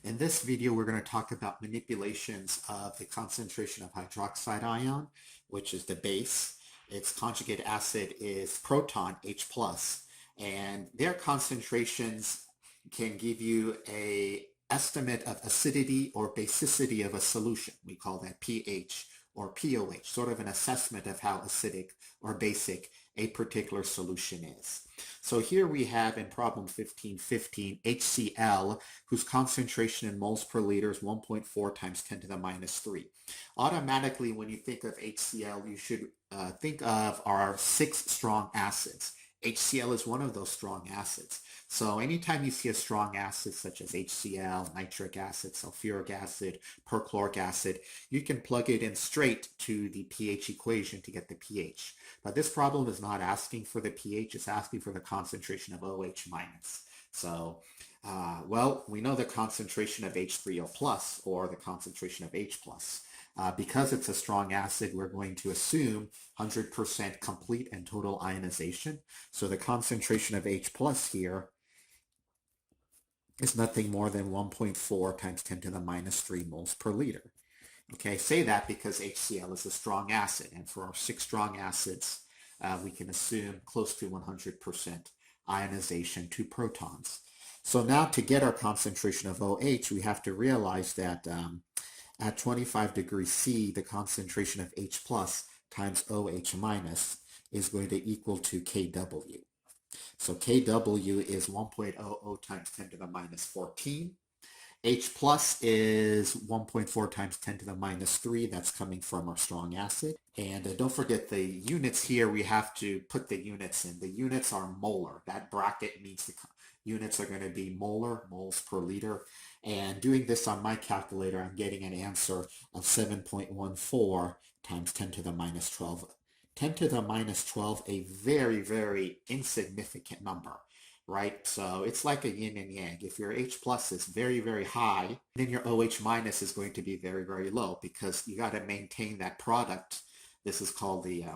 In this video, we're going to talk about manipulations of the concentration of hydroxide ion, which is the base. Its conjugate acid is proton, H+, and their concentrations can give you an estimate of acidity or basicity of a solution. We call that pH or POH, sort of an assessment of how acidic or basic a particular solution is. So here we have in problem 1515 HCl, whose concentration in moles per liter is 1.4 times 10 to the minus 3. Automatically, when you think of HCl, you should think of our 6 strong acids. HCl is one of those strong acids. So anytime you see a strong acid such as HCl, nitric acid, sulfuric acid, perchloric acid, you can plug it in straight to the pH equation to get the pH. But this problem is not asking for the pH, it's asking for the concentration of OH minus. So, well, we know the concentration of H3O plus or the concentration of H plus. Because it's a strong acid, we're going to assume 100% complete and total ionization. So the concentration of H plus here is nothing more than 1.4 times 10 to the minus 3 moles per liter. Okay, say that because HCl is a strong acid, and for our 6 strong acids, we can assume close to 100% ionization to protons. So now to get our concentration of OH, we have to realize that at 25 degrees C, the concentration of H plus times OH minus is going to equal to Kw. So Kw is 1.00 times 10 to the minus 14. H plus is 1.4 times 10 to the minus 3. That's coming from our strong acid. And don't forget the units here, we have to put the units in. The units are molar. That bracket means the units are going to be molar, moles per liter. And doing this on my calculator, I'm getting an answer of 7.14 times 10 to the minus 12. 10 to the minus 12, a very, very insignificant number, right? So it's like a yin and yang. If your H plus is very, very high, then your OH minus is going to be very, very low because you got to maintain that product. This is called the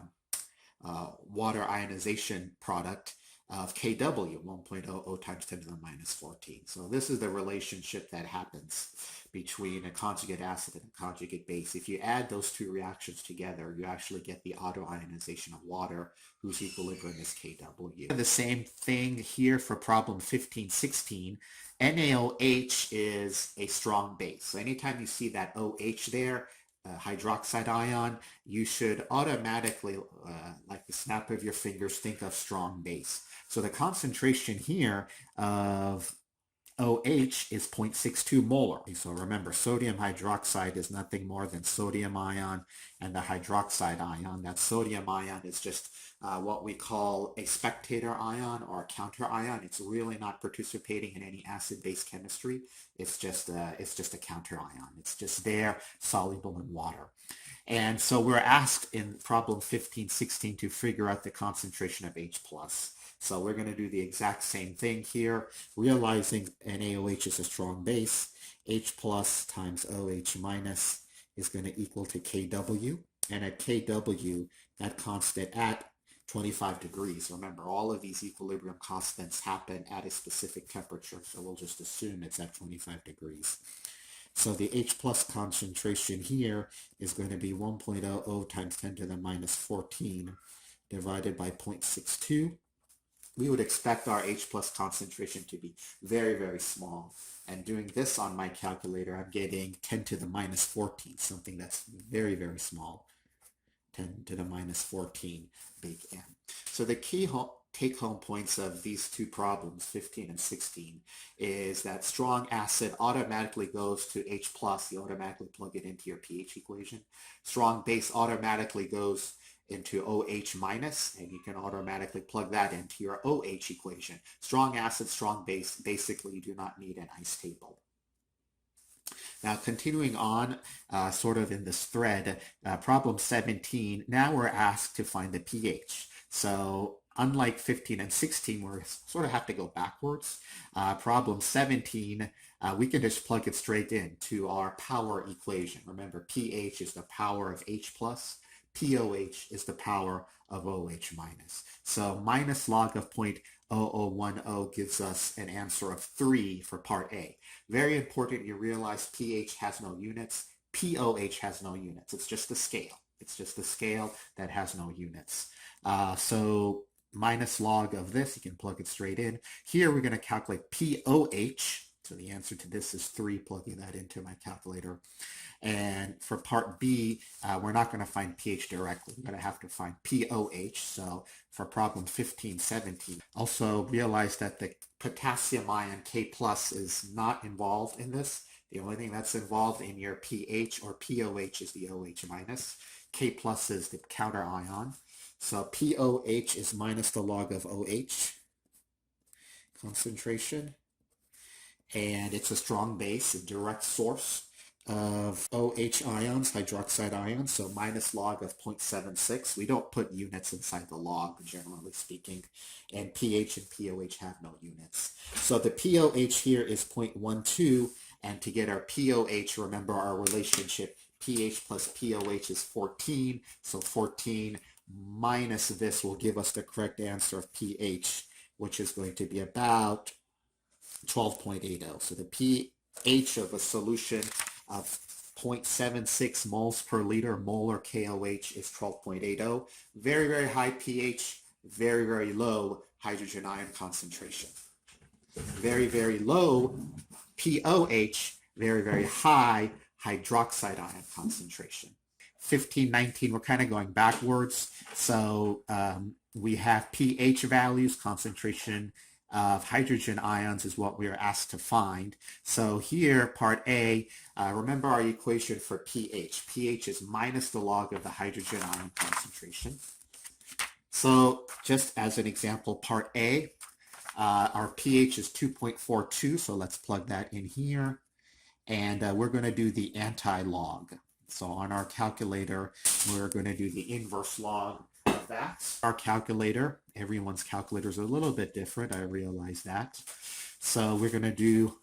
water ionization product of Kw, 1.00 times 10 to the minus 14. So this is the relationship that happens between a conjugate acid and a conjugate base. If you add those two reactions together, you actually get the autoionization of water, whose equilibrium is Kw. The same thing here for problem 1516. NaOH is a strong base. So anytime you see that OH there, hydroxide ion, you should automatically, like the snap of your fingers, think of strong base. So the concentration here of OH is 0.62 molar. So remember, sodium hydroxide is nothing more than sodium ion and the hydroxide ion. That sodium ion is just what we call a spectator ion or a counter ion. It's really not participating in any acid-base chemistry. It's just a counter ion. It's just there, soluble in water. And so we're asked in problem 1516 to figure out the concentration of H plus. So we're going to do the exact same thing here, realizing NaOH is a strong base. H plus times OH minus is going to equal to Kw. And at Kw, that constant at 25 degrees. Remember, all of these equilibrium constants happen at a specific temperature, so we'll just assume it's at 25 degrees. So the H plus concentration here is going to be 1.00 times 10 to the minus 14 divided by 0.62. We would expect our H plus concentration to be very, very small. And doing this on my calculator, I'm getting 10 to the minus 14, something that's very, very small. 10 to the minus 14 big M. So the key take-home points of these two problems, 15 and 16, is that strong acid automatically goes to H plus. You automatically plug it into your pH equation. Strong base automatically goes into OH minus, and you can automatically plug that into your OH equation. Strong acid, strong base, basically you do not need an ice table. Now continuing on sort of in this thread, problem 17, now we're asked to find the pH. So unlike 15 and 16, we sort of have to go backwards. Problem 17, we can just plug it straight in to our power equation. Remember, pH is the power of H plus. POH is the power of OH minus. So minus log of 0.00 0.0010 gives us an answer of 3 for part A. Very important you realize pH has no units. POH has no units. It's just a scale. It's just a scale that has no units. So minus log of this, you can plug it straight in. Here we're going to calculate POH. So the answer to this is 3, plugging that into my calculator. And for part B, we're not going to find pH directly. We're going to have to find POH. So for problem 15-17, also realize that the potassium ion K plus is not involved in this. The only thing that's involved in your pH or POH is the OH minus. K plus is the counter ion. So POH is minus the log of OH concentration. And it's a strong base, a direct source of OH ions, hydroxide ions, so minus log of 0.76. We don't put units inside the log, generally speaking, and pH and POH have no units. So the POH here is 0.12, and to get our POH, remember our relationship, pH plus POH is 14, so 14 minus this will give us the correct answer of pH, which is going to be about 12.80. So the pH of a solution of 0.76 moles per liter, molar KOH is 12.80. Very, very high pH, very, very low hydrogen ion concentration. Very, very low POH, very, very high hydroxide ion concentration. 15-19, we're kind of going backwards. So we have pH values, concentration of hydrogen ions is what we are asked to find. So here, part A, remember our equation for pH. pH is minus the log of the hydrogen ion concentration. So just as an example, part A, our pH is 2.42, so let's plug that in here. And we're going to do the anti-log. So on our calculator, we're going to do the inverse log of that. Our calculator, everyone's calculators are a little bit different, I realize that. So we're going to do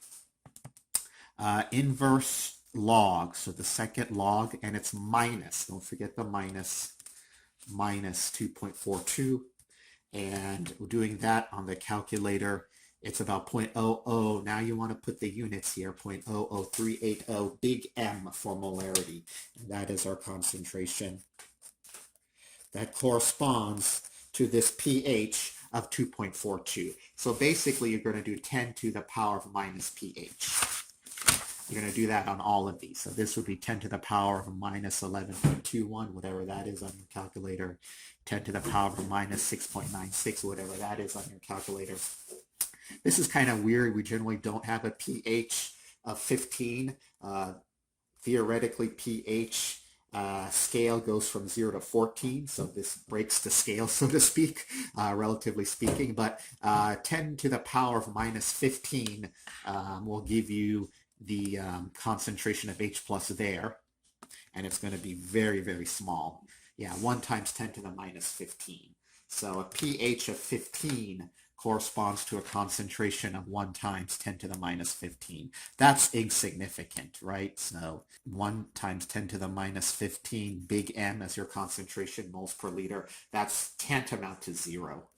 inverse log, so the second log, and it's minus, don't forget the minus 2.42. And we're doing that on the calculator. It's about 0.00. Now you want to put the units here, 0.00380, big M for molarity. And that is our concentration. That corresponds to this pH of 2.42. So basically you're going to do 10 to the power of minus pH. You're going to do that on all of these. So this would be 10 to the power of minus 11.21, whatever that is on your calculator. 10 to the power of minus 6.96, whatever that is on your calculator. This is kind of weird. We generally don't have a pH of 15. Theoretically, pH scale goes from 0 to 14, so this breaks the scale, so to speak, relatively speaking. But 10 to the power of minus 15 will give you the concentration of H plus there, and it's going to be very, very small. Yeah, 1 times 10 to the minus 15. So a pH of 15 corresponds to a concentration of 1 times 10 to the minus 15. That's insignificant, right? So 1 times 10 to the minus 15, big M as your concentration, moles per liter, that's tantamount to 0.